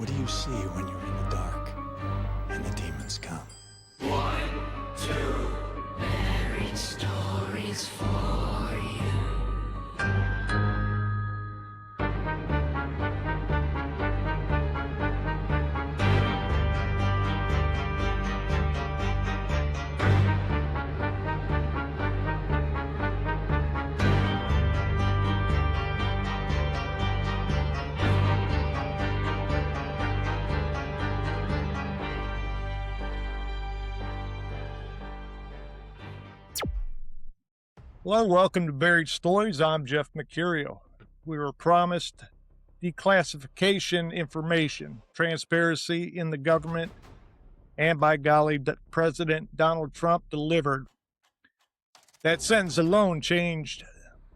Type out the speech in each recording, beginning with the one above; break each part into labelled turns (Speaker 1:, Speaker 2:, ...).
Speaker 1: What do you see when you're in the dark and the demons come?
Speaker 2: 1, 2, buried stories for you.
Speaker 3: Hello, welcome to Buried Stories. I'm Jeff Mercurio. We were promised declassification information, transparency in the government, and by golly, President Donald Trump delivered. That sentence alone changed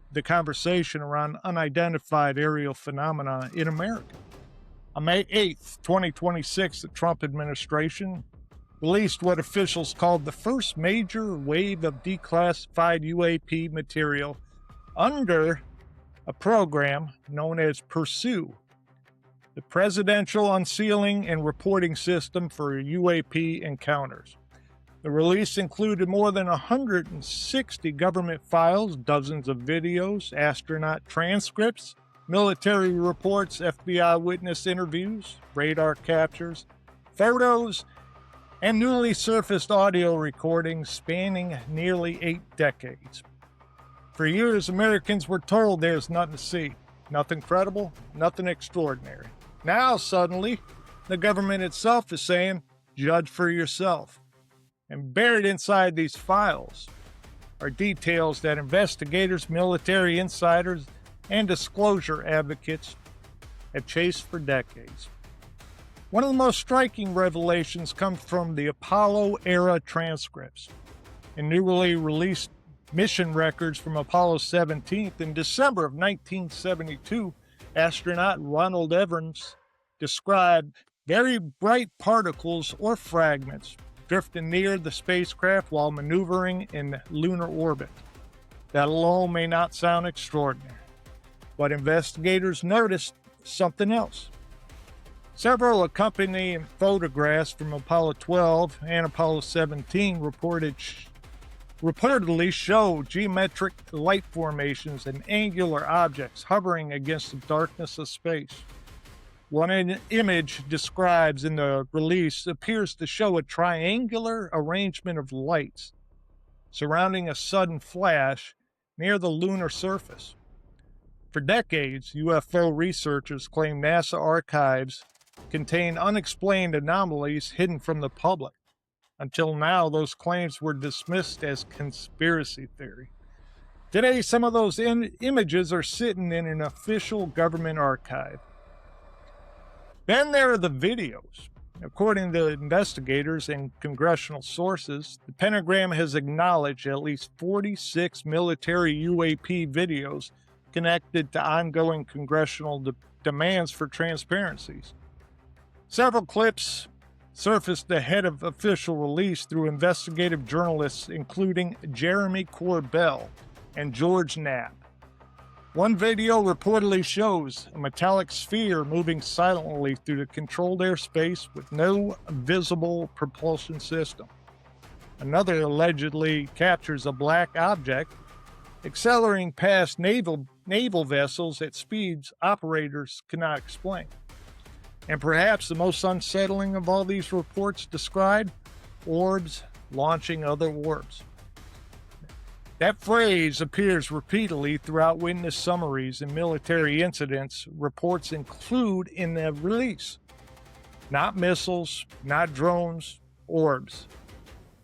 Speaker 3: the conversation around unidentified aerial phenomena in America. On May 8th, 2026, the Trump administration released what officials called the first major wave of declassified UAP material under a program known as PURSUE, the Presidential Unsealing and Reporting System for UAP Encounters. The release included more than 160 government files, dozens of videos, astronaut transcripts, military reports, FBI witness interviews, radar captures, photos, and newly surfaced audio recordings spanning nearly 8 decades. For years, Americans were told there's nothing to see, nothing credible, nothing extraordinary. Now, suddenly, the government itself is saying, judge for yourself. And buried inside these files are details that investigators, military insiders, and disclosure advocates have chased for decades. One of the most striking revelations comes from the Apollo-era transcripts and newly released mission records from Apollo 17. In December of 1972, astronaut Ronald Evans described very bright particles or fragments drifting near the spacecraft while maneuvering in lunar orbit. That alone may not sound extraordinary, but investigators noticed something else. Several accompanying photographs from Apollo 12 and Apollo 17 reportedly show geometric light formations and angular objects hovering against the darkness of space. One image described in the release appears to show a triangular arrangement of lights surrounding a sudden flash near the lunar surface. For decades, UFO researchers claim NASA archives contain unexplained anomalies hidden from the public. Until now, those claims were dismissed as conspiracy theory. Today, some of those images are sitting in an official government archive. Then there are the videos. According to investigators and congressional sources, the Pentagon has acknowledged at least 46 military UAP videos connected to ongoing congressional demands for transparencies. Several clips surfaced ahead of official release through investigative journalists, including Jeremy Corbell and George Knapp. One video reportedly shows a metallic sphere moving silently through the controlled airspace with no visible propulsion system. Another allegedly captures a black object accelerating past naval vessels at speeds operators cannot explain. And perhaps the most unsettling of all these reports described, orbs launching other orbs. That phrase appears repeatedly throughout witness summaries and military incidents reports include in the release. Not missiles, not drones, orbs.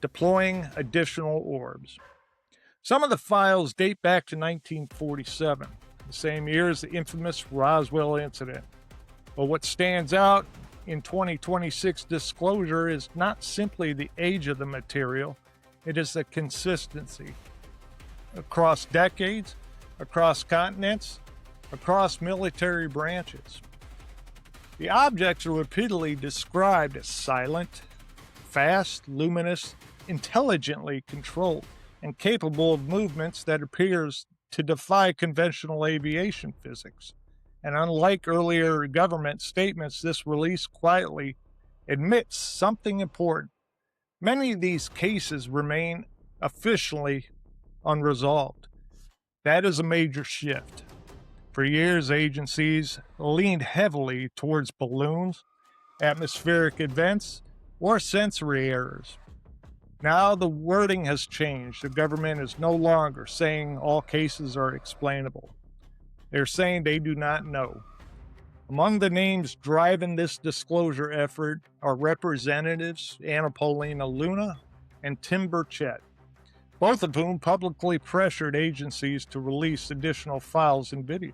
Speaker 3: Deploying additional orbs. Some of the files date back to 1947, the same year as the infamous Roswell incident. But what stands out in 2026 disclosure is not simply the age of the material, it is the consistency. Across decades, across continents, across military branches. The objects are repeatedly described as silent, fast, luminous, intelligently controlled, and capable of movements that appears to defy conventional aviation physics. And unlike earlier government statements, this release quietly admits something important. Many of these cases remain officially unresolved. That is a major shift. For years, agencies leaned heavily towards balloons, atmospheric events, or sensory errors. Now the wording has changed. The government is no longer saying all cases are explainable. They're saying they do not know. Among the names driving this disclosure effort are Representatives Anna Paulina Luna and Tim Burchett, both of whom publicly pressured agencies to release additional files and videos.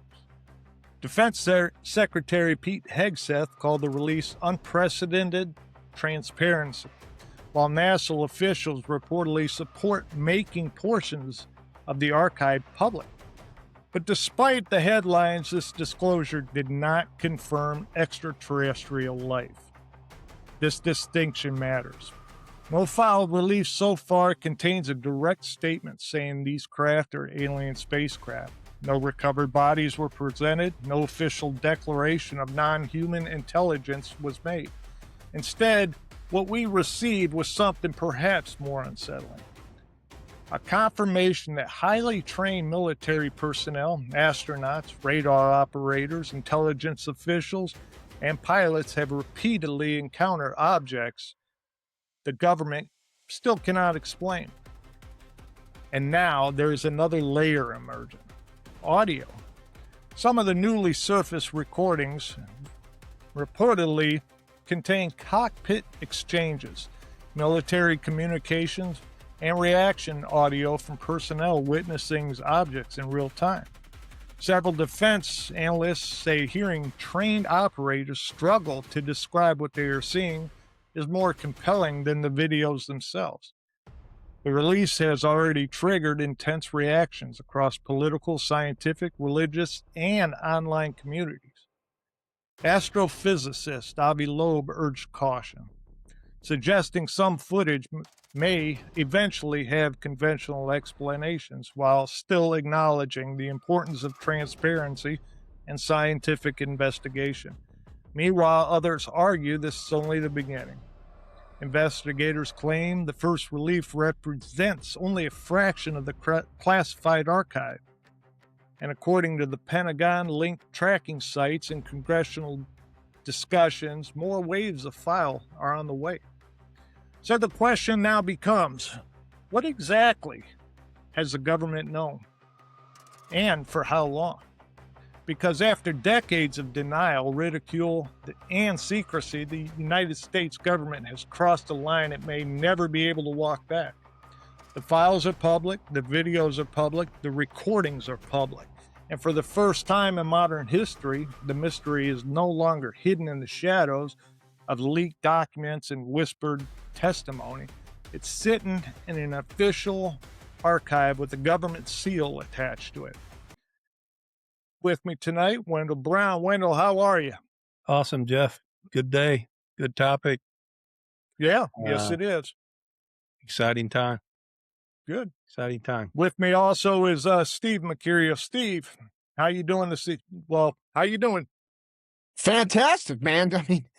Speaker 3: Defense Secretary Pete Hegseth called the release unprecedented transparency, while NASA officials reportedly support making portions of the archive public. But despite the headlines, this disclosure did not confirm extraterrestrial life. This distinction matters. No file released so far contains a direct statement saying these craft are alien spacecraft. No recovered bodies were presented. No official declaration of non-human intelligence was made. Instead, what we received was something perhaps more unsettling. A confirmation that highly trained military personnel, astronauts, radar operators, intelligence officials, and pilots have repeatedly encountered objects the government still cannot explain. And now there is another layer emerging: audio. Some of the newly surfaced recordings reportedly contain cockpit exchanges, military communications, and reaction audio from personnel witnessing objects in real time. Several defense analysts say hearing trained operators struggle to describe what they are seeing is more compelling than the videos themselves. The release has already triggered intense reactions across political, scientific, religious, and online communities. Astrophysicist Avi Loeb urged caution, suggesting some footage may eventually have conventional explanations while still acknowledging the importance of transparency and scientific investigation. Meanwhile, others argue this is only the beginning. Investigators claim the first release represents only a fraction of the classified archive. And according to the Pentagon, linked tracking sites and congressional discussions, more waves of file are on the way. So the question now becomes, what exactly has the government known? And for how long? Because after decades of denial, ridicule, and secrecy, the United States government has crossed a line it may never be able to walk back. The files are public, the videos are public, the recordings are public. And for the first time in modern history, the mystery is no longer hidden in the shadows of leaked documents and whispered testimony. It's sitting in an official archive with a government seal attached to it. With me tonight, Wendell Brown. Wendell, how are you?
Speaker 4: Awesome, Jeff. Good day. Good topic.
Speaker 3: Yeah, yes it is.
Speaker 4: Exciting time.
Speaker 3: Good.
Speaker 4: Exciting time.
Speaker 3: With me also is Steve Mercurio. Steve, how you doing how you doing?
Speaker 5: Fantastic, man. I mean,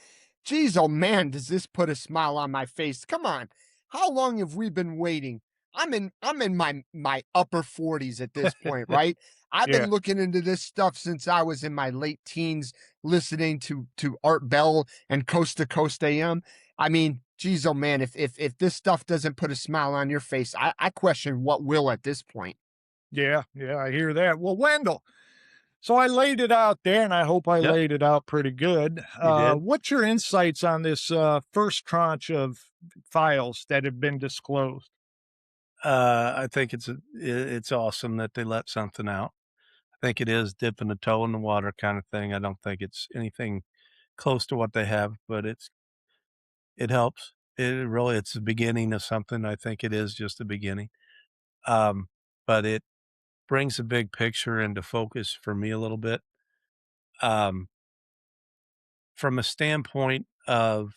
Speaker 5: geez, oh man, does this put a smile on my face? Come on. How long have we been waiting? I'm in my upper 40s at this point, right? I've been looking into this stuff since I was in my late teens, listening to Art Bell and Coast to Coast AM. I mean, geez, oh man, if this stuff doesn't put a smile on your face, I question what will at this point.
Speaker 3: Yeah, I hear that. Well, Wendell, so I laid it out there, and I hope I laid it out pretty good. What's your insights on this first tranche of files that have been disclosed?
Speaker 4: I think it's awesome that they let something out. I think it is dipping a toe in the water kind of thing. I don't think it's anything close to what they have, but it helps. It's the beginning of something. I think it is just the beginning. But it brings the big picture into focus for me a little bit. From a standpoint of,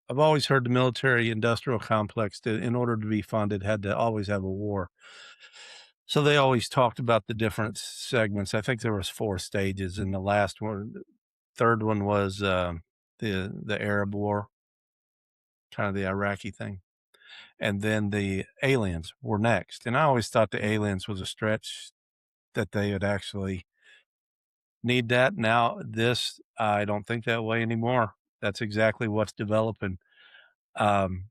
Speaker 4: I've always heard the military industrial complex, in order to be funded, had to always have a war. So they always talked about the different segments. I think there was 4 stages, and the last one, third one was the Arab War, kind of the Iraqi thing, and then the aliens were next. And I always thought the aliens was a stretch that they would actually need that. Now this, I don't think that way anymore. That's exactly what's developing. Um,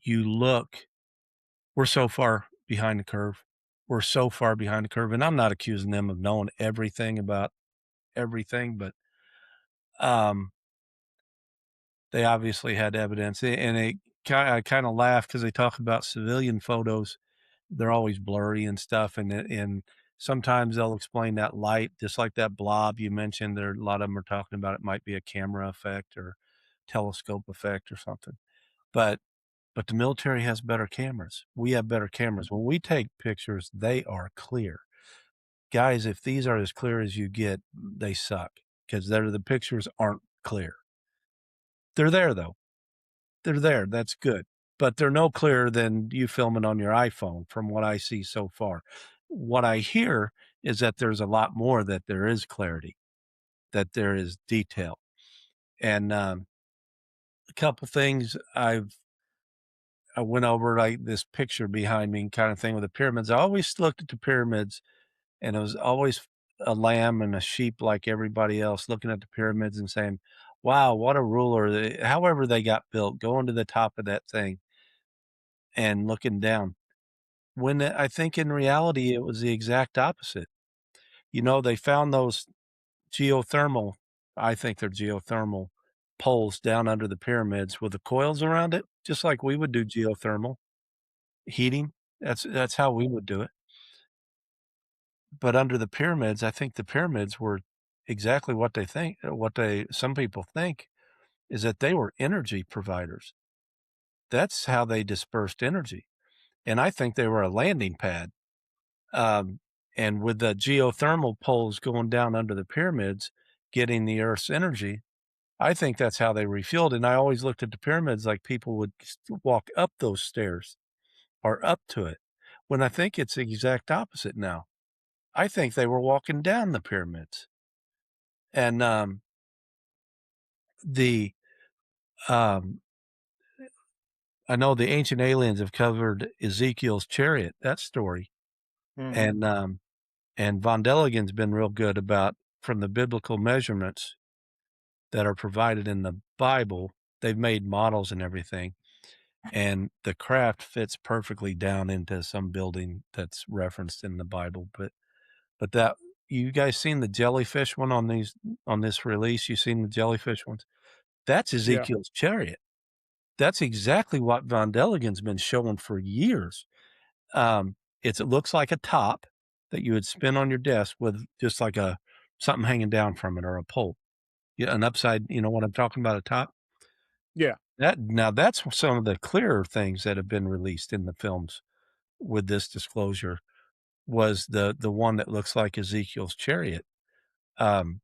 Speaker 4: you look, we're so far behind the curve. We're so far behind the curve, and I'm not accusing them of knowing everything about everything, but um, they obviously had evidence, and I kind of laugh because they talk about civilian photos. They're always blurry and stuff, and sometimes they'll explain that light, just like that blob you mentioned. There, a lot of them are talking about it might be a camera effect or telescope effect or something. But the military has better cameras. We have better cameras. When we take pictures, they are clear. Guys, if these are as clear as you get, they suck because the pictures aren't clear. They're there though. They're there. That's good. But they're no clearer than you filming on your iPhone from what I see so far. What I hear is that there's a lot more, that there is clarity, that there is detail. And a couple things I went over, like this picture behind me kind of thing with the pyramids. I always looked at the pyramids, and it was always a lamb and a sheep like everybody else looking at the pyramids and saying, wow, what a ruler. However they got built, going to the top of that thing and looking down. When I think in reality, it was the exact opposite. You know, they found those geothermal, I think they're geothermal poles down under the pyramids with the coils around it, just like we would do geothermal heating. That's how we would do it. But under the pyramids, I think the pyramids were exactly what they think, some people think, is that they were energy providers. That's how they dispersed energy. And I think they were a landing pad. And with the geothermal poles going down under the pyramids, getting the Earth's energy, I think that's how they refueled. And I always looked at the pyramids like people would walk up those stairs or up to it, when I think it's the exact opposite now. I think they were walking down the pyramids. And the um, I know the ancient aliens have covered Ezekiel's chariot, that story,
Speaker 3: Mhm.
Speaker 4: and Von Deligen's been real good about, from the biblical measurements that are provided in the Bible, they've made models and everything, and the craft fits perfectly down into some building that's referenced in the Bible. But that, you guys seen the jellyfish one on this release? You seen the jellyfish ones? That's
Speaker 3: Yeah.
Speaker 4: Ezekiel's chariot. That's exactly what Von Deligen's been showing for years. It looks like a top that you would spin on your desk with just like something hanging down from it, or a pole. Yeah, an upside, you know what I'm talking about, a top?
Speaker 3: Yeah.
Speaker 4: That's some of the clearer things that have been released in the films with this disclosure, was the one that looks like Ezekiel's chariot. Um,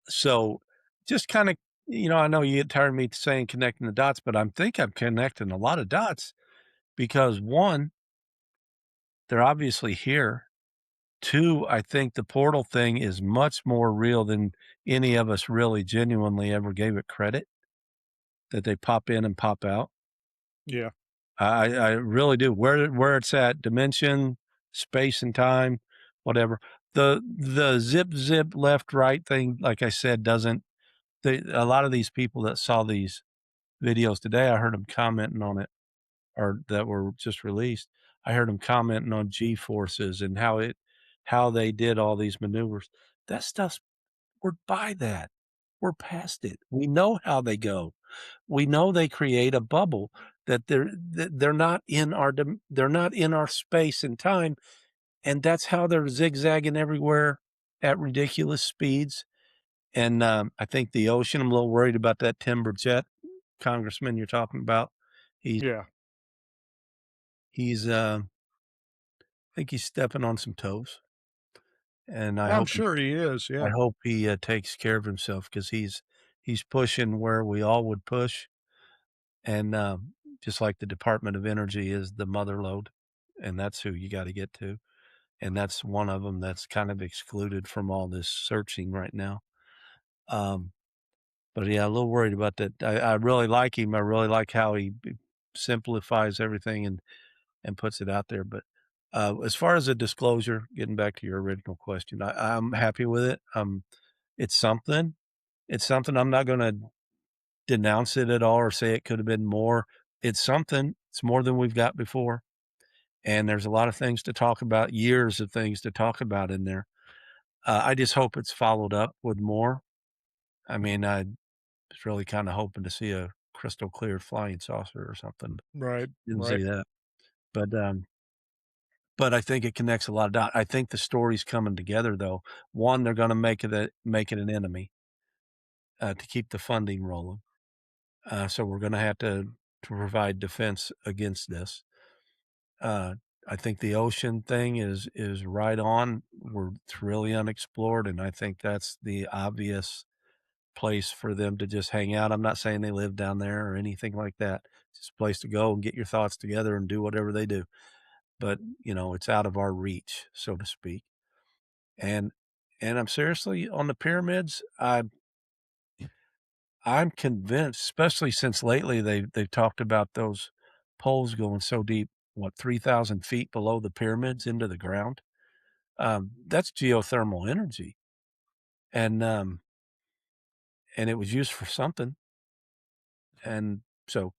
Speaker 4: so just kinda, I know you get tired of me saying connecting the dots, but I'm connecting a lot of dots because, 1, they're obviously here. 2, I think the portal thing is much more real than any of us really genuinely ever gave it credit, that they pop in and pop out.
Speaker 3: Yeah.
Speaker 4: I really do. Where it's at, dimension, space and time, whatever. The zip left right thing, like I said, doesn't. A lot of these people that saw these videos today, I heard them commenting on it, or that were just released. I heard them commenting on G forces and how they did all these maneuvers. That stuff's, we're by that. We're past it. We know how they go. We know they create a bubble, that they're not in they're not in our space and time, and that's how they're zigzagging everywhere at ridiculous speeds. And I think the ocean, I'm a little worried about that timber jet congressman you're talking about. He's
Speaker 3: Yeah.
Speaker 4: he's I think he's stepping on some toes, and
Speaker 3: I'm sure he is.
Speaker 4: I
Speaker 3: Yeah.
Speaker 4: hope he takes care of himself, because he's pushing where we all would push. And just like the Department of Energy is the mother lode. and that's who you got to get to. And that's one of them that's kind of excluded from all this searching right now. But yeah, a little worried about that. I really like him. I really like how he simplifies everything and puts it out there. But as far as a disclosure, getting back to your original question, I'm happy with it. It's something. It's something. I'm not going to denounce it at all or say it could have been more. It's something. It's more than we've got before. And there's a lot of things to talk about, years of things to talk about in there. I just hope it's followed up with more. I mean, I was really kind of hoping to see a crystal clear flying saucer or something.
Speaker 3: Right.
Speaker 4: Didn't
Speaker 3: Right.
Speaker 4: see that. But I think it connects a lot of dots. I think the story's coming together, though. One, they're going to make it an enemy to keep the funding rolling. So we're going to have to provide defense against this. I think the ocean thing is right on. It's really unexplored, and I think that's the obvious place for them to just hang out. I'm not saying they live down there or anything like that. It's just a place to go and get your thoughts together and do whatever they do. But, it's out of our reach, so to speak. And I'm seriously on the pyramids. I'm convinced, especially since lately they've talked about those poles going so deep, 3,000 feet below the pyramids into the ground. That's geothermal energy, and it was used for something. And so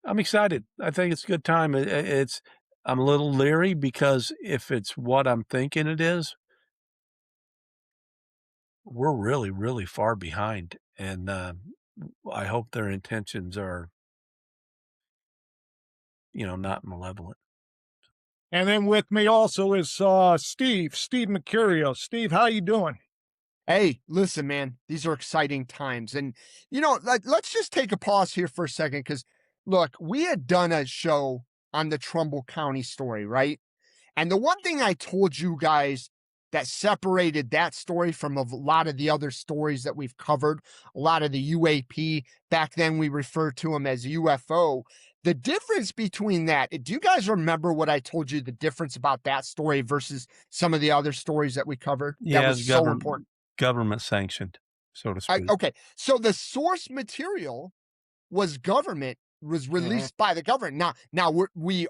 Speaker 4: I'm excited. I think it's a good time. I'm a little leery because if it's what I'm thinking it is, we're really, really far behind. And I hope their intentions are, not malevolent.
Speaker 3: And then with me also is Steve Mercurio. Steve, how you doing?
Speaker 5: Hey, listen, man, these are exciting times. And, let's just take a pause here for a second because, look, we had done a show on the Trumbull County story, right? And the one thing I told you guys that separated that story from a lot of the other stories that we've covered, a lot of the UAP, back then we referred to them as UFO. The difference between that, do you guys remember what I told you the difference about that story versus some of the other stories that we covered?
Speaker 4: Yeah,
Speaker 5: that was
Speaker 4: it's
Speaker 5: so important.
Speaker 4: government sanctioned, so to speak.
Speaker 5: Okay, so the source material was released by the government. Now we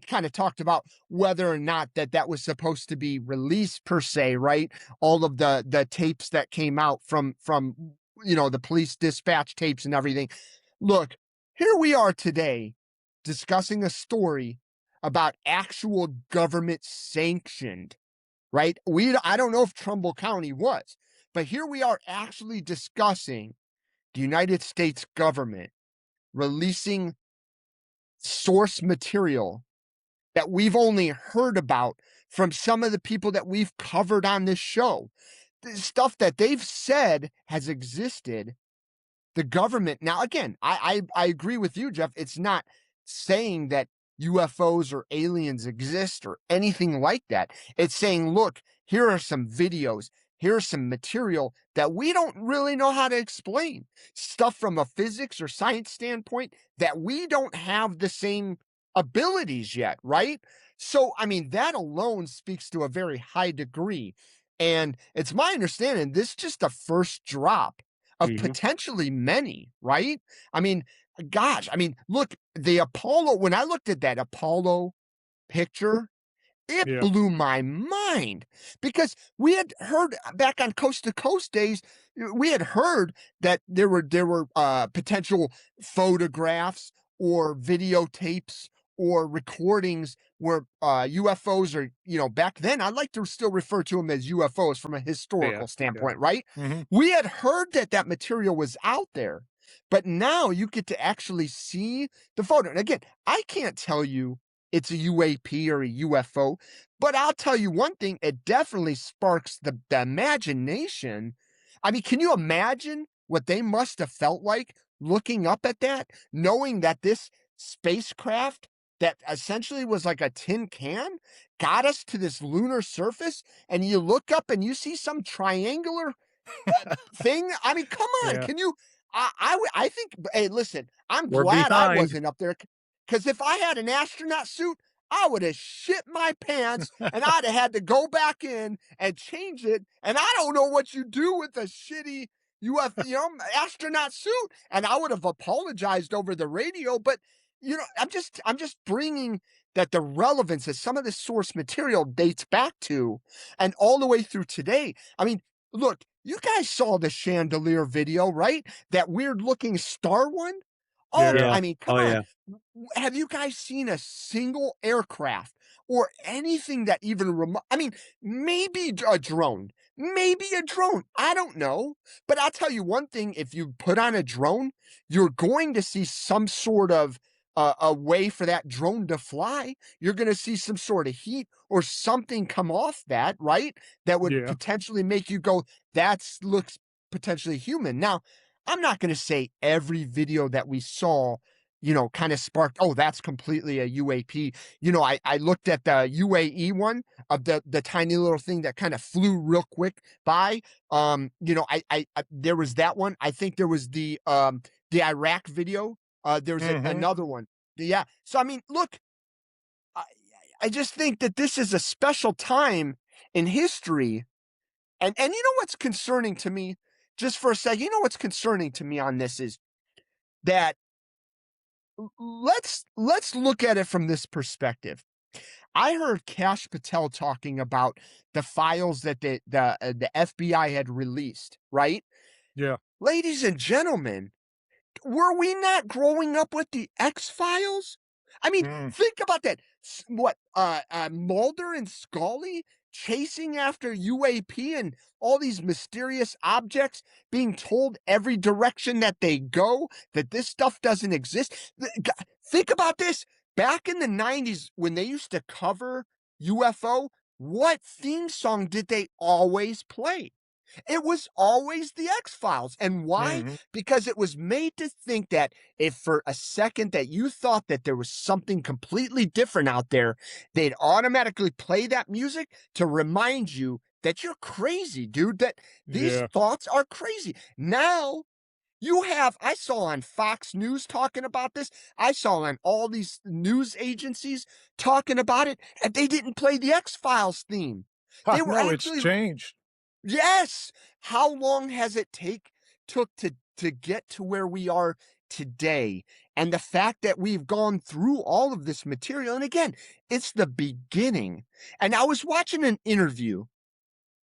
Speaker 5: kind of talked about whether or not that was supposed to be released per se, right? All of the tapes that came out from the police dispatch tapes and everything. Look, here we are today discussing a story about actual government sanctioned, right? I don't know if Trumbull County was, but here we are actually discussing the United States government releasing source material that we've only heard about from some of the people that we've covered on this show. The stuff that they've said has existed. The government, now again, I agree with you, Jeff. It's not saying that UFOs or aliens exist or anything like that. It's saying, look, here are some videos. Here's some material that we don't really know how to explain. Stuff from a physics or science standpoint that we don't have the same abilities yet, right? So, I mean, that alone speaks to a very high degree. And it's my understanding this is just a first drop of potentially many, right? I mean, gosh, look, the Apollo, when I looked at that Apollo picture, it
Speaker 3: Yeah.
Speaker 5: blew my mind because we had heard back on Coast to Coast days, we had heard that there were potential photographs or videotapes or recordings where UFOs are, back then, I like to still refer to them as UFOs from a historical standpoint, right? We had heard that material was out there, but now you get to actually see the photo. And again, I can't tell you it's a UAP or a UFO, but I'll tell you one thing, it definitely sparks the imagination. I mean, can you imagine what they must have felt like looking up at that, knowing that this spacecraft that essentially was like a tin can got us to this lunar surface, and you look up and you see some triangular thing? I mean, come on,
Speaker 3: Yeah.
Speaker 5: can you? I think. Hey, listen, I'm
Speaker 4: We're
Speaker 5: glad I
Speaker 4: behind.
Speaker 5: wasn't up there because if I had an astronaut suit, I would have shit my pants and I'd have had to go back in and change it. And I don't know what you do with a shitty astronaut suit. And I would have apologized over the radio. But, I'm just bringing that the relevance that some of this source material dates back to and all the way through today. I mean, look, you guys saw the chandelier video, right? That weird looking star one. Oh,
Speaker 4: Yeah.
Speaker 5: I mean, come
Speaker 4: Oh,
Speaker 5: on.
Speaker 4: yeah.
Speaker 5: Have you guys seen a single aircraft or anything that even I mean, maybe a drone, I don't know. But I'll tell you one thing, if you put on a drone, you're going to see some sort of a way for that drone to fly. You're going to see some sort of heat or something come off that, right? That would
Speaker 3: Yeah.
Speaker 5: potentially make you go, that looks potentially human. Now, I'm not going to say every video that we saw, kind of sparked, oh, that's completely a UAP. I looked at the UAE one of the tiny little thing that kind of flew real quick by. I there was that one. I think there was the Iraq video. There was another one. Yeah. So, I mean, look, I just think that this is a special time in history. And you know what's concerning to me? Just for a second, what's concerning to me on this is that let's look at it from this perspective. I heard Kash Patel talking about the files that the FBI had released, right?
Speaker 3: Yeah.
Speaker 5: Ladies and gentlemen, were we not growing up with the X-Files? I mean, think about that. Mulder and Scully chasing after UAP and all these mysterious objects, being told every direction that they go that this stuff doesn't exist. Think about this. Back in the 90s, when they used to cover UFO, what theme song did they always play? It was always the X-Files. And why? Because it was made to think that if for a second that you thought that there was something completely different out there, they'd automatically play that music to remind you that you're crazy, dude, that these thoughts are crazy. Now, I saw on Fox News talking about this. I saw on all these news agencies talking about it, and they didn't play the X-Files theme. They were actually,
Speaker 3: it's changed.
Speaker 5: yes. How long has it took to get to where we are today? And the fact that we've gone through all of this material, and again, it's the beginning. And I was watching an interview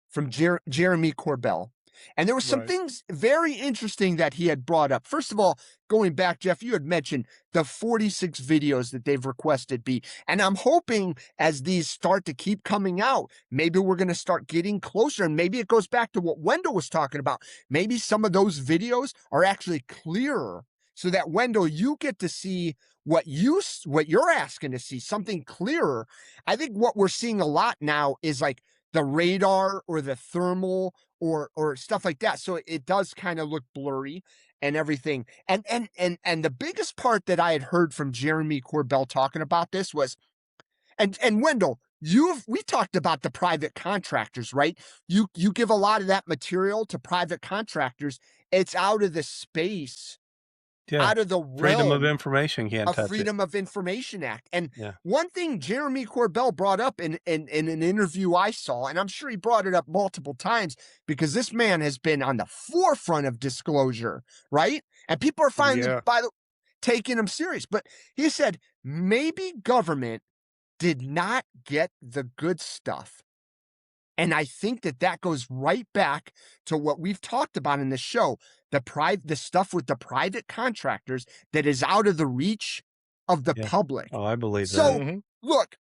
Speaker 5: from Jeremy Corbell, and there were some things very interesting that he had brought up. First of all, going back, Jeff, you had mentioned the 46 videos that they've requested be. And I'm hoping as these start to keep coming out, maybe we're going to start getting closer. And maybe it goes back to what Wendell was talking about. Maybe some of those videos are actually clearer so that, Wendell, you get to see what you're asking to see, something clearer. I think what we're seeing a lot now is like the radar or the thermal or stuff like that. So it does kind of look blurry and everything. And the biggest part that I had heard from Jeremy Corbell talking about this was, and Wendell, we talked about the private contractors, right? You give a lot of that material to private contractors. It's out of the space.
Speaker 4: Yeah.
Speaker 5: Out of the
Speaker 4: Freedom
Speaker 5: realm
Speaker 4: of Information can't touch
Speaker 5: Freedom of Information Act. And
Speaker 4: Yeah.
Speaker 5: one thing Jeremy Corbell brought up in an interview I saw, and I'm sure he brought it up multiple times because this man has been on the forefront of disclosure, right? And people are finally taking him serious. But he said maybe government did not get the good stuff. And I think that goes right back to what we've talked about in the show, the stuff with the private contractors that is out of the reach of the public.
Speaker 4: Oh, I believe that.
Speaker 5: So, look,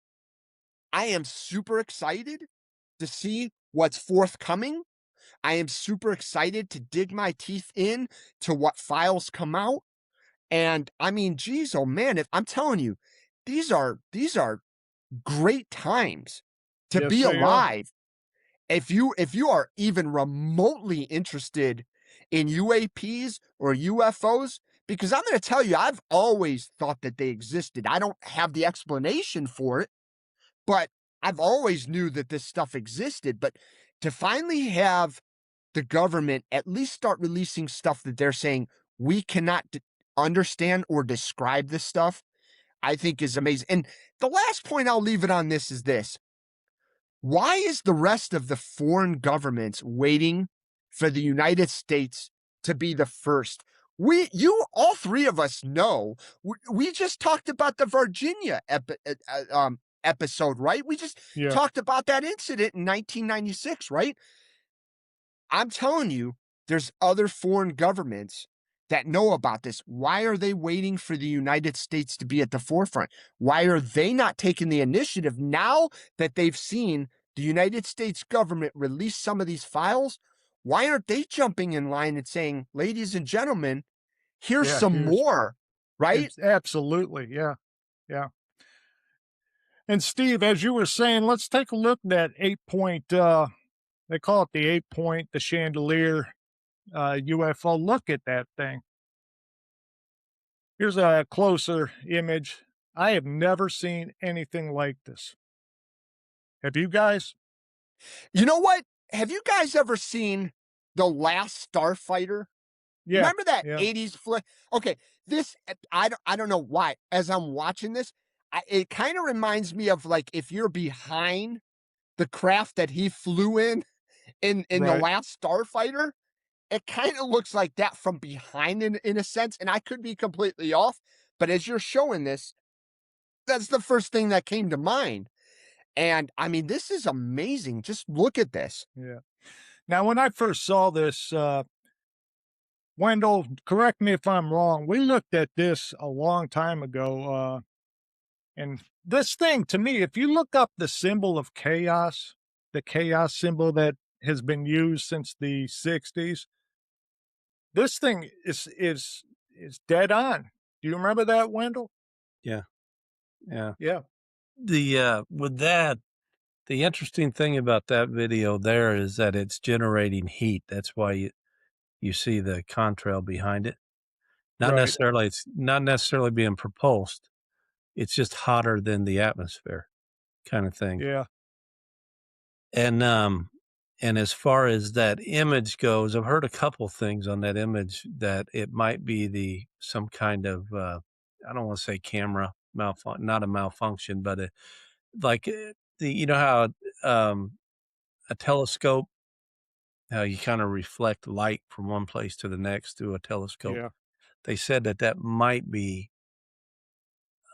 Speaker 5: I am super excited to see what's forthcoming. I am super excited to dig my teeth in to what files come out. And I mean, geez, oh man, I'm telling you, these are great times to be alive. If you are even remotely interested in UAPs or UFOs, because I'm going to tell you, I've always thought that they existed. I don't have the explanation for it, but I've always knew that this stuff existed. But to finally have the government at least start releasing stuff that they're saying we cannot understand or describe this stuff, I think is amazing. And the last point I'll leave it on this is this. Why is the rest of the foreign governments waiting for the United States to be the first? All three of us know. We just talked about the Virginia episode, right? We just talked about that incident in 1996, right? I'm telling you, there's other foreign governments that know about this. Why are they waiting for the United States to be at the forefront? Why are they not taking the initiative now that they've seen the United States government release some of these files? Why aren't they jumping in line and saying, ladies and gentlemen, here's some more, right?
Speaker 3: Absolutely. Yeah. Yeah. And Steve, as you were saying, let's take a look at that 8-point, they call it the 8-point, the chandelier UFO. Look at that thing. Here's a closer image. I have never seen anything like this. Have you guys?
Speaker 5: You know what? Have you guys ever seen The Last Starfighter?
Speaker 3: Yeah.
Speaker 5: Remember that 80s flick? Okay, this, I don't know why. As I'm watching this, it kind of reminds me of like if you're behind the craft that he flew in The Last Starfighter. It kind of looks like that from behind in a sense, and I could be completely off, but as you're showing this, that's the first thing that came to mind. And I mean, this is amazing. Just look at this.
Speaker 3: Yeah. Now, when I first saw this, Wendell, correct me if I'm wrong, we looked at this a long time ago, and this thing, to me, if you look up the symbol of chaos, the chaos symbol that has been used since the 60s, this thing is dead on. Do you remember that, Wendell?
Speaker 4: Yeah. Yeah.
Speaker 3: Yeah.
Speaker 4: With that, the interesting thing about that video there is that it's generating heat. That's why you see the contrail behind it. It's not necessarily being propulsed. It's just hotter than the atmosphere kind of thing.
Speaker 3: Yeah.
Speaker 4: And as far as that image goes, I've heard a couple things on that image that it might be some kind of, I don't want to say camera malfunction, not a malfunction, but you know how a telescope, how you kind of reflect light from one place to the next through a telescope.
Speaker 3: Yeah.
Speaker 4: They said that might be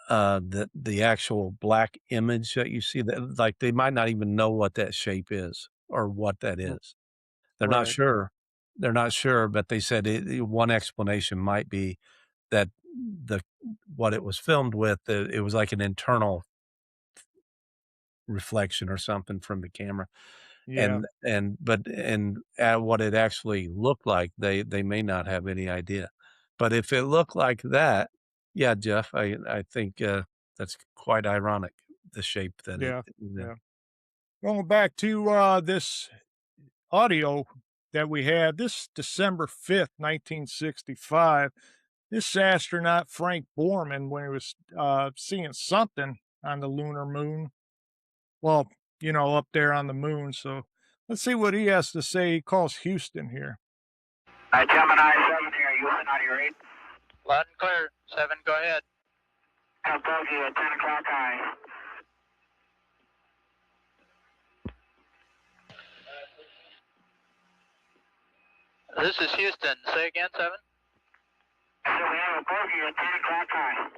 Speaker 4: the actual black image that you see, that like they might not even know what that shape is or what that is. They're not sure. They're not sure, but they said one explanation might be that what it was filmed with, it was like an internal reflection or something from the camera.
Speaker 3: Yeah.
Speaker 4: And what it actually looked like, they may not have any idea. But if it looked like that, yeah, Jeff, I think that's quite ironic, the shape that
Speaker 3: Yeah.
Speaker 4: it was in.
Speaker 3: Yeah. Going back to this audio that we had, this December 5th, 1965, this astronaut, Frank Borman, when he was seeing something on the lunar moon, well, you know, up there on the moon. So let's see what he has to say. He calls Houston here.
Speaker 6: Gemini 7 here, Houston, out of your 8.
Speaker 7: Loud and clear. 7, go ahead.
Speaker 6: Bogey at 10 o'clock high.
Speaker 7: This is Houston. Say again, 7.
Speaker 6: So we have a bogey at 10 o'clock high.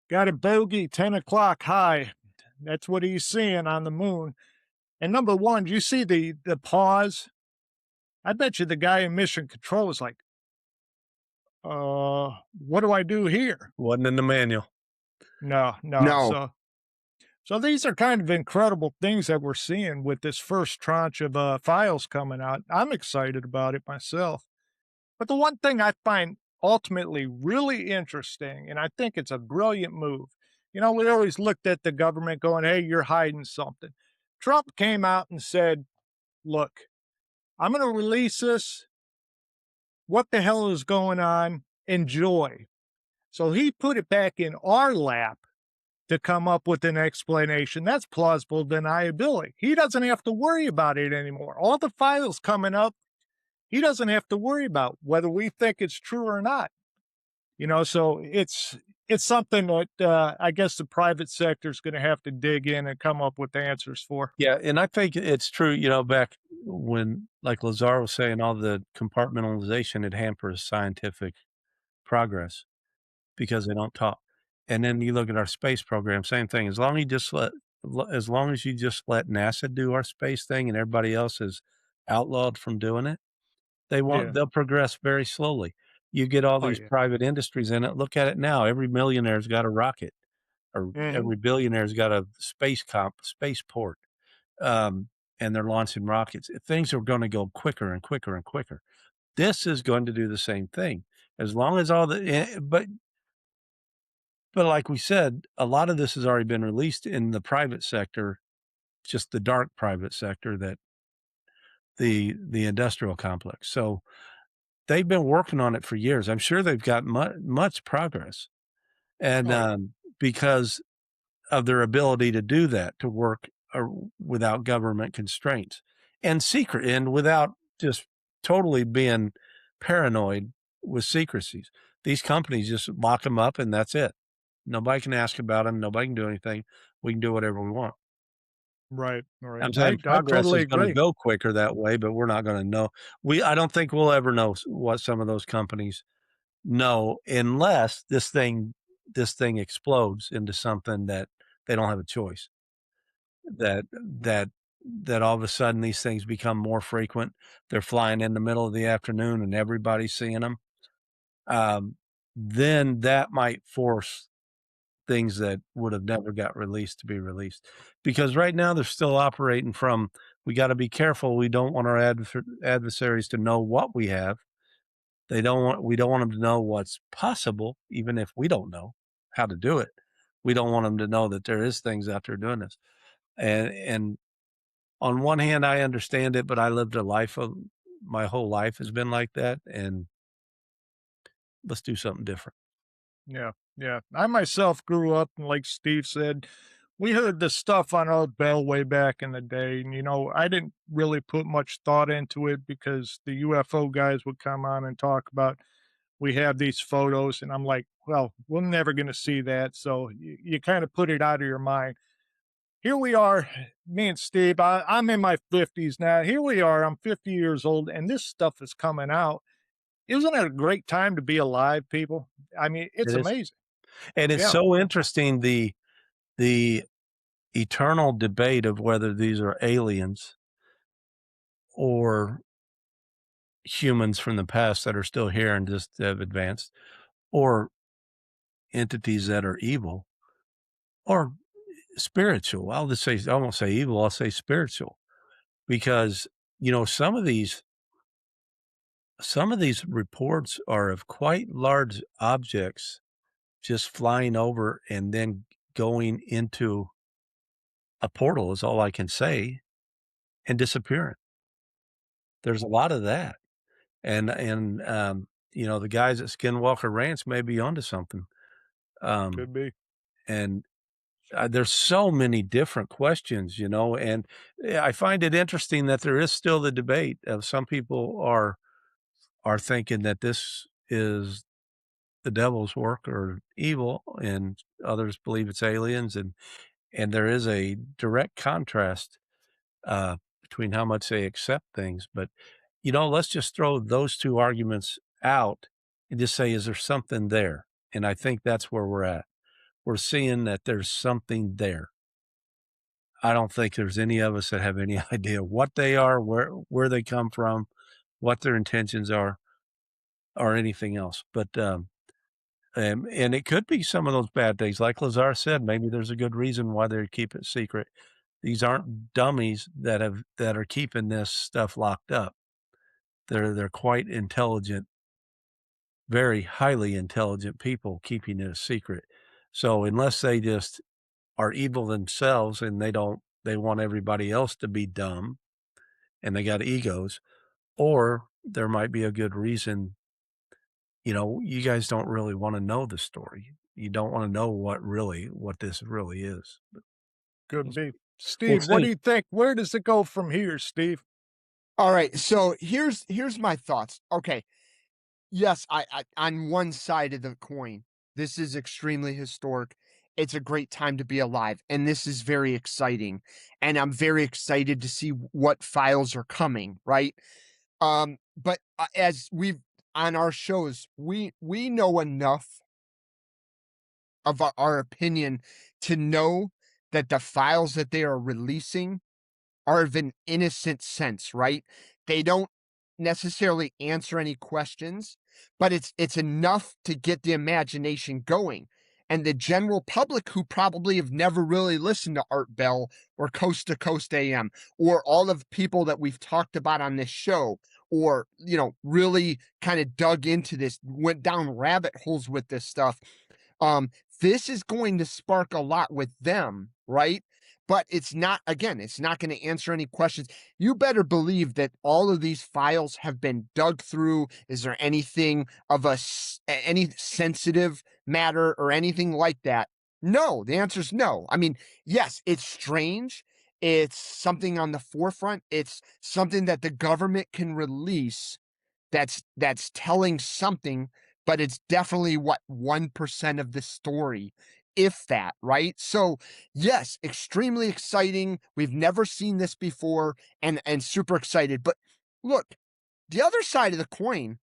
Speaker 3: Got a bogey, 10 o'clock high. That's what he's seeing on the moon. And number one, you see the pause? I bet you the guy in mission control is like, what do I do here?
Speaker 4: Wasn't in the manual.
Speaker 3: No. So these are kind of incredible things that we're seeing with this first tranche of files coming out. I'm excited about it myself. But the one thing I find ultimately really interesting, and I think it's a brilliant move, you know, we always looked at the government going, hey, you're hiding something. Trump came out and said, look, I'm going to release this. What the hell is going on? Enjoy. So he put it back in our lap to come up with an explanation. That's plausible deniability. He doesn't have to worry about it anymore. All the files coming up, he doesn't have to worry about whether we think it's true or not. You know, so it's it's something that I guess the private sector is going to have to dig in and come up with answers for.
Speaker 4: Yeah, and I think it's true, you know, back when, like Lazar was saying, all the compartmentalization, it hampers scientific progress because they don't talk. And then you look at our space program, same thing. As long as you just let NASA do our space thing and everybody else is outlawed from doing it,
Speaker 3: Yeah.
Speaker 4: they'll progress very slowly. You get all
Speaker 3: Oh
Speaker 4: these
Speaker 3: yeah.
Speaker 4: private industries in it. Look at it now. Every millionaire's got a rocket, or
Speaker 3: Hmm.
Speaker 4: every billionaire's got a spaceport, um, and they're launching rockets. Things are gonna go quicker and quicker and quicker. This is going to do the same thing. As long as all the but like we said, a lot of this has already been released in the private sector, just the dark private sector, that the industrial complex. So they've been working on it for years. I'm sure they've got much progress, and
Speaker 3: Oh yeah.
Speaker 4: because of their ability to do that, to work without government constraints and secret, and without just totally being paranoid with secrecies. These companies just lock them up, and that's it. Nobody can ask about them. Nobody can do anything. We can do whatever we want.
Speaker 3: Right. Right.
Speaker 4: I'm
Speaker 3: I
Speaker 4: saying
Speaker 3: I
Speaker 4: progress
Speaker 3: totally
Speaker 4: is gonna
Speaker 3: agree.
Speaker 4: go quicker that way, but we're not gonna know. I don't think we'll ever know what some of those companies know, unless this thing explodes into something that they don't have a choice. That all of a sudden these things become more frequent. They're flying in the middle of the afternoon and everybody's seeing them. Um, then that might force things that would have never got released to be released. Because right now they're still operating from, we got to be careful. We don't want our adversaries to know what we have. We don't want them to know what's possible, even if we don't know how to do it. We don't want them to know that there is things out there doing this. And on one hand, I understand it, but I lived a life of, my whole life has been like that. And let's do something different.
Speaker 3: Yeah, yeah. I myself grew up, and like Steve said, we heard the stuff on our bell way back in the day. And, I didn't really put much thought into it because the UFO guys would come on and talk about, we have these photos. And I'm like, well, we're never going to see that. So you kind of put it out of your mind. Here we are, me and Steve. I'm in my 50s now. Here we are. I'm 50 years old, and this stuff is coming out. Isn't it a great time to be alive, people? I mean, it's
Speaker 4: It is.
Speaker 3: amazing.
Speaker 4: And it's
Speaker 3: Yeah.
Speaker 4: so interesting, the eternal debate of whether these are aliens or humans from the past that are still here and just have advanced, or entities that are evil or spiritual. I won't say evil, I'll say spiritual, because, some of these reports are of quite large objects just flying over and then going into a portal, is all I can say, and disappearing. There's a lot of that. And the guys at Skinwalker Ranch may be onto something. Um,
Speaker 3: Could be.
Speaker 4: and there's so many different questions, and I find it interesting that there is still the debate of, some people are thinking that this is the devil's work or evil, and others believe it's aliens, and there is a direct contrast between how much they accept things. But let's just throw those two arguments out and just say, is there something there? And I think that's where we're at. We're seeing that there's something there. I don't think there's any of us that have any idea what they are, where they come from, what their intentions are, or anything else. But and it could be some of those bad things, like Lazar said. Maybe there's a good reason why they keep it secret. These aren't dummies that are keeping this stuff locked up. They're quite intelligent, very highly intelligent people keeping it a secret. So unless they just are evil themselves, and they want everybody else to be dumb, and they got egos, or there might be a good reason. You guys don't really want to know the story. You don't want to know what this really is. But
Speaker 3: Could be.
Speaker 4: we'll
Speaker 3: Steve, what do
Speaker 4: see.
Speaker 3: you think? Where does it go from here, Steve?
Speaker 5: All right, so here's my thoughts. Okay, yes, I on one side of the coin, This is extremely historic. It's a great time to be alive, and this is very exciting. And I'm very excited to see what files are coming, right? But as we've on our shows, we know enough of our opinion to know that the files that they are releasing are of an innocent sense, right? They don't necessarily answer any questions, but it's enough to get the imagination going. And the general public who probably have never really listened to Art Bell or Coast to Coast AM or all of the people that we've talked about on this show, or really kind of dug into this, went down rabbit holes with this stuff, um, this is going to spark a lot with them, right? But it's not, again, it's not going to answer any questions. You better believe that all of these files have been dug through. Is there anything of any sensitive matter or anything like that? No, the answer is no. I mean, yes, it's strange. It's something on the forefront. It's something that the government can release that's telling something, but it's definitely what 1% of the story, if that, right? So, yes, extremely exciting. We've never seen this before, and super excited. But look, the other side of the coin,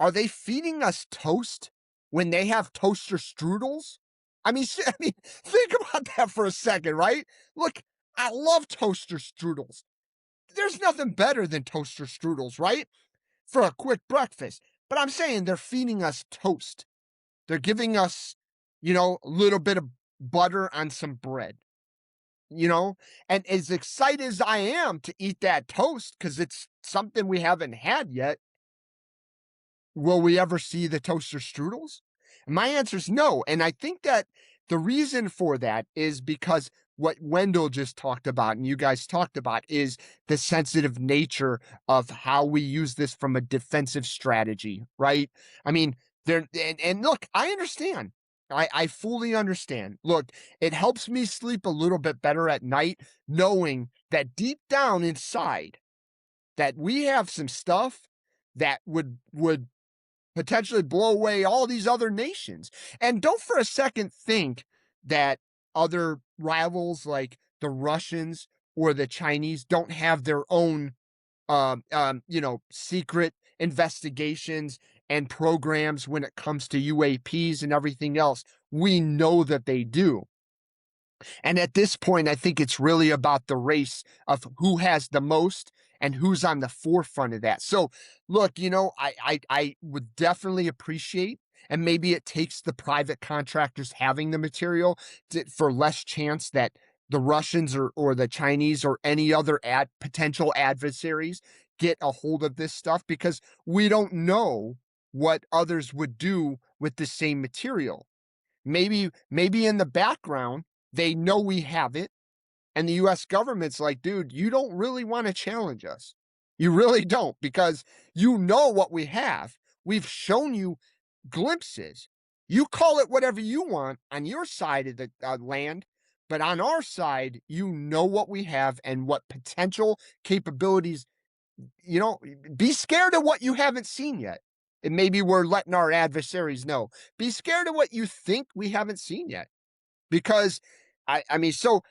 Speaker 5: are they feeding us toast when they have toaster strudels? I mean, think about that for a second, right? Look, I love toaster strudels. There's nothing better than toaster strudels, right? For a quick breakfast. But I'm saying they're feeding us toast. They're giving us, a little bit of butter on some bread, and as excited as I am to eat that toast, because it's something we haven't had yet, will we ever see the toaster strudels? And my answer is no. And I think that the reason for that is because what Wendell just talked about and you guys talked about is the sensitive nature of how we use this from a defensive strategy, right? I mean, and look, I understand. I fully understand. Look, it helps me sleep a little bit better at night knowing that deep down inside that we have some stuff that would potentially blow away all these other nations. And don't for a second think that other rivals like the Russians or the Chinese don't have their own, secret investigations and programs when it comes to UAPs and everything else. We know that they do. And at this point, I think it's really about the race of who has the most and who's on the forefront of that. So, look, I would definitely appreciate, and maybe it takes the private contractors having the material for less chance that the Russians or the Chinese or any other potential adversaries get a hold of this stuff, because we don't know what others would do with the same material. Maybe in the background, they know we have it, and the US government's like, dude, you don't really want to challenge us. You really don't, because you know what we have. We've shown you glimpses. You call it whatever you want on your side of the land, but on our side, you know what we have and what potential capabilities, be scared of what you haven't seen yet. And maybe we're letting our adversaries know. Be scared of what you think we haven't seen yet. Because I mean, so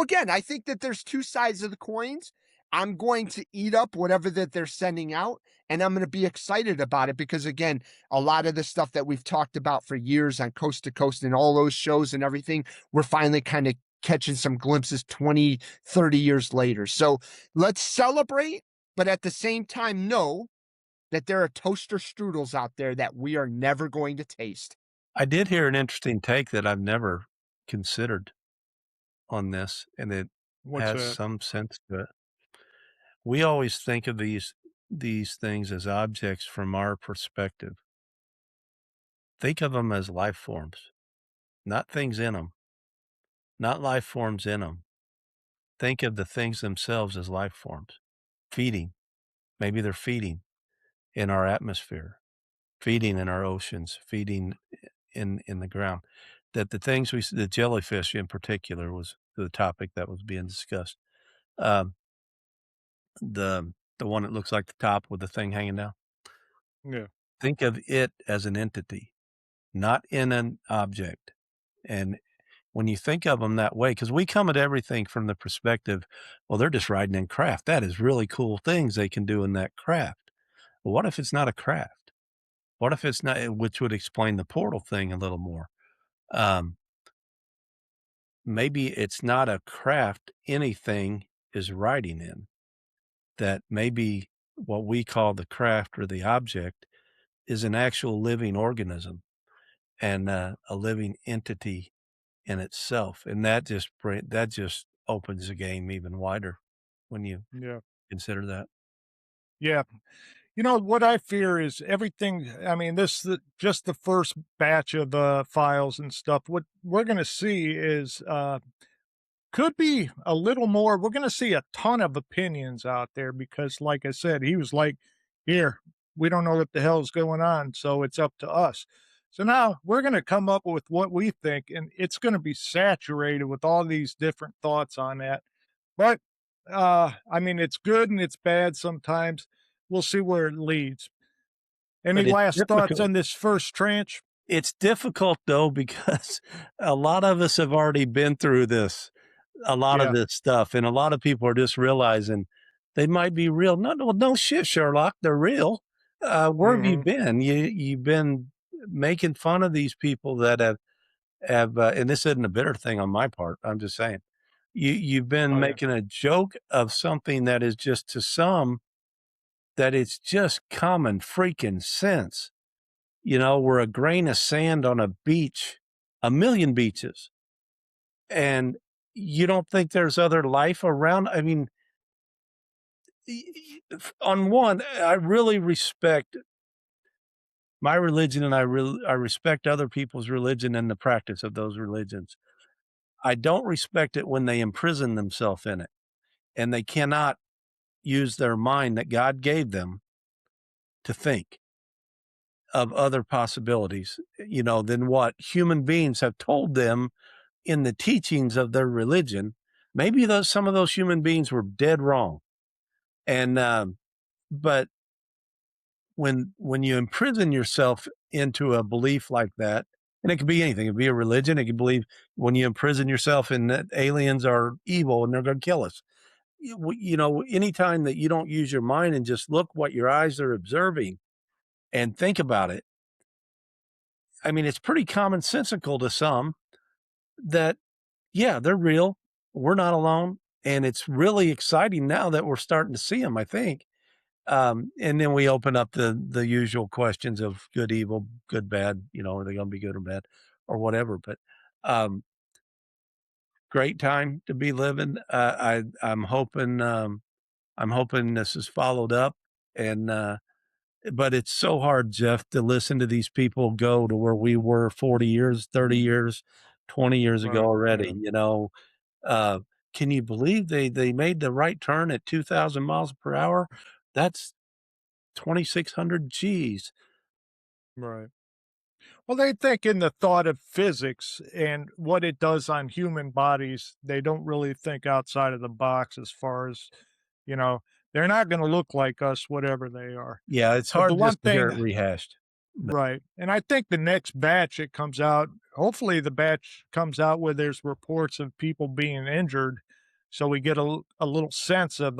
Speaker 5: again, I think that there's two sides of the coins. I'm going to eat up whatever that they're sending out, and I'm going to be excited about it because, again, a lot of the stuff that we've talked about for years on Coast to Coast and all those shows and everything, we're finally kind of catching some glimpses 20, 30 years later. So let's celebrate, but at the same time, know that there are toaster strudels out there that we are never going to taste.
Speaker 4: I did hear an interesting take that I've never considered on this, and it
Speaker 3: What's
Speaker 4: has
Speaker 3: that?
Speaker 4: some sense to it. We always think of these things as objects from our perspective. Think of them as life forms, not things in them, not life forms in them. Think of the things themselves as life forms, feeding. Maybe they're feeding in our atmosphere, feeding in our oceans, feeding in the ground. That the things the jellyfish in particular was the topic that was being discussed. Um, the one that looks like the top with the thing hanging down.
Speaker 3: Yeah.
Speaker 4: Think of it as an entity. not in an object. And when you think of them that way, because we come at everything from the perspective, well, they're just riding in craft. That is really cool things they can do in that craft. But what if it's not a craft? What if it's not, which would explain the portal thing a little more. Um, Maybe it's not a craft anything is riding in, that maybe what we call the craft or the object is an actual living organism and a living entity in itself. And that just opens the game even wider when you
Speaker 3: Yeah.
Speaker 4: consider that.
Speaker 3: Yeah. You know, what I fear is everything. I mean, just the first batch of files and stuff. What we're going to see is could be a little more. We're going to see a ton of opinions out there because, like I said, he was like, here, we don't know what the hell's going on. So it's up to us. So now we're going to come up with what we think, and it's going to be saturated with all these different thoughts on that. But I mean, it's good and it's bad sometimes. We'll see where it leads. Any
Speaker 4: But it's
Speaker 3: last thoughts
Speaker 4: difficult.
Speaker 3: on this first tranche?
Speaker 4: It's difficult though, because a lot of us have already been through this, a lot of
Speaker 3: Yeah.
Speaker 4: this stuff, and a lot of people are just realizing they might be real. No, no, no shit, Sherlock, they're real. Where have you
Speaker 3: Mhm.
Speaker 4: been? You've been making fun of these people that have, and this isn't a bitter thing on my part. I'm just saying, you've been
Speaker 3: Oh, yeah.
Speaker 4: making a joke of something that is just to some that it's just common freaking sense. We're a grain of sand on a beach, a million beaches, and you don't think there's other life around? I mean, on one, I really respect my religion, and I respect other people's religion and the practice of those religions. I don't respect it when they imprison themselves in it, and they cannot use their mind that God gave them to think of other possibilities, than what human beings have told them in the teachings of their religion. Maybe some of those human beings were dead wrong. And but when you imprison yourself into a belief like that, and it could be anything, it could be a religion, it could believe, when you imprison yourself in that aliens are evil and they're going to kill us. Anytime that you don't use your mind and just look what your eyes are observing and think about it, I mean, it's pretty commonsensical to some that, yeah, they're real. We're not alone. And it's really exciting now that we're starting to see them, I think. And then we open up the usual questions of good, evil, good, bad, are they going to be good or bad or whatever. But um, great time to be living. I'm hoping this is followed up, and but it's so hard, Jeff, to listen to these people go to where we were 40 years, 30 years, 20 years ago
Speaker 3: Right.
Speaker 4: already.
Speaker 3: Yeah.
Speaker 4: Uh, can you believe they made the right turn at 2,000 miles per hour? That's 2,600 Gs.
Speaker 3: Right. Well, they think in the thought of physics and what it does on human bodies. They don't really think outside of the box as far as, you know, they're not going to look like us, whatever they are.
Speaker 4: Yeah, it's
Speaker 3: But the
Speaker 4: hard
Speaker 3: one
Speaker 4: just to hear
Speaker 3: thing,
Speaker 4: it rehashed. But
Speaker 3: right. And I think the next batch it comes out, hopefully the batch comes out where there's reports of people being injured. So we get a little sense of,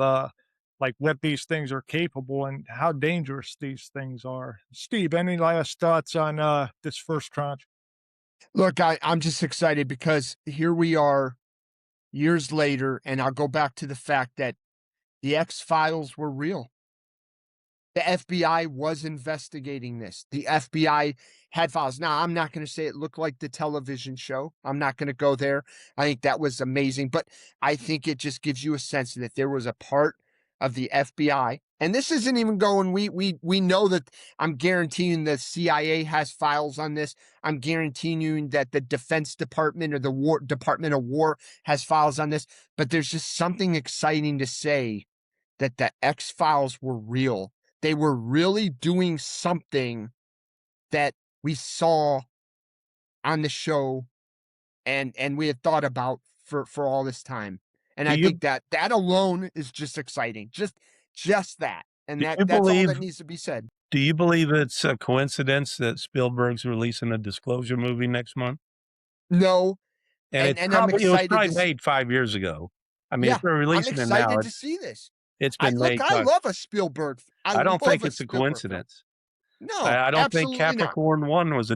Speaker 3: like what these things are capable and how dangerous these things are. Steve, any last thoughts on this first tranche?
Speaker 5: Look, I'm just excited because here we are years later, and I'll go back to the fact that the X Files were real. The FBI was investigating this. The FBI had files. Now, I'm not going to say it looked like the television show. I'm not going to go there. I think that was amazing, but I think it just gives you a sense that there was a part of the FBI. And this isn't even going, we know that. I'm guaranteeing the CIA has files on this. I'm guaranteeing you that the Defense Department or the Department of War has files on this, but there's just something exciting to say that the X Files were real. They were really doing something that we saw on the show and we had thought about for all this time. And
Speaker 4: do
Speaker 5: I
Speaker 4: you
Speaker 5: think that alone is just exciting. Just that. And
Speaker 4: Do you
Speaker 5: that's all
Speaker 4: believe-
Speaker 5: that needs to be said.
Speaker 4: Do you believe it's a coincidence that Spielberg's releasing a disclosure movie next month?
Speaker 5: No,
Speaker 4: And
Speaker 5: and
Speaker 4: it
Speaker 5: I'm
Speaker 4: was
Speaker 5: excited
Speaker 4: probably
Speaker 5: to
Speaker 4: made 5 years ago. I mean,
Speaker 5: yeah,
Speaker 4: if they're
Speaker 5: I'm
Speaker 4: releasing it now,
Speaker 5: excited to see this.
Speaker 4: it's been made.
Speaker 5: I love a Spielberg.
Speaker 4: I don't
Speaker 5: love
Speaker 4: think it's a
Speaker 5: Spielberg film.
Speaker 4: coincidence.
Speaker 5: No,
Speaker 4: I don't think
Speaker 5: absolutely not.
Speaker 4: Capricorn 1 was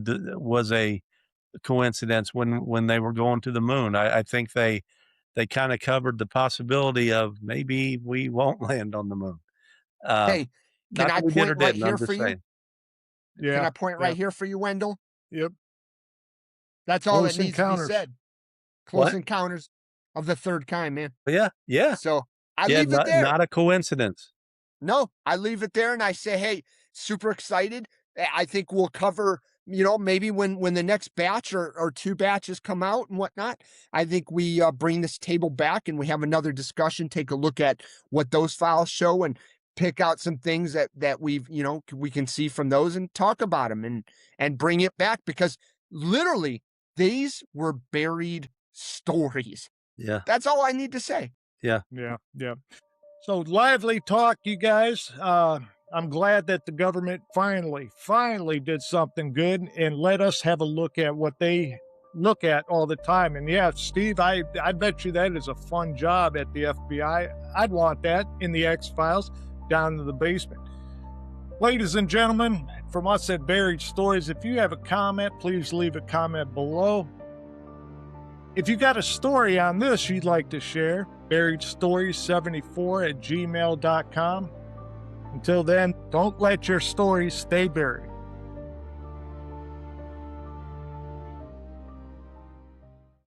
Speaker 4: a coincidence when they were going to the moon. I think they kind of covered the possibility of maybe we won't land on the moon.
Speaker 5: Hey, can
Speaker 4: Not
Speaker 5: I
Speaker 4: that we did or
Speaker 5: point right
Speaker 4: didn't, I'm
Speaker 5: here
Speaker 4: just
Speaker 5: for you?
Speaker 4: saying.
Speaker 3: Yeah.
Speaker 5: Can I point right here for you, Wendell?
Speaker 3: Yep.
Speaker 5: That's all
Speaker 3: Close
Speaker 5: that needs
Speaker 3: encounters.
Speaker 5: to be said. Close
Speaker 4: What?
Speaker 5: encounters of the third kind, man.
Speaker 4: Yeah.
Speaker 5: So I
Speaker 4: Yeah,
Speaker 5: leave it there.
Speaker 4: not a coincidence.
Speaker 5: No, I leave it there and I say, hey, super excited. I think we'll cover, maybe when the next batch or 2 batches come out and whatnot, I think we bring this table back and we have another discussion, take a look at what those files show and pick out some things that we can see from those and talk about them and bring it back, because literally these were buried stories.
Speaker 4: Yeah.
Speaker 5: That's all I need to say.
Speaker 3: Yeah. So lively talk, you guys. I'm glad that the government finally did something good and let us have a look at what they look at all the time. And yeah, Steve, I bet you that is a fun job at the FBI. I'd want that in the X-Files down in the basement. Ladies and gentlemen, from us at Buried Stories, if you have a comment, please leave a comment below. If you got a story on this you'd like to share, buriedstories74@gmail.com. Until then, don't let your stories stay buried.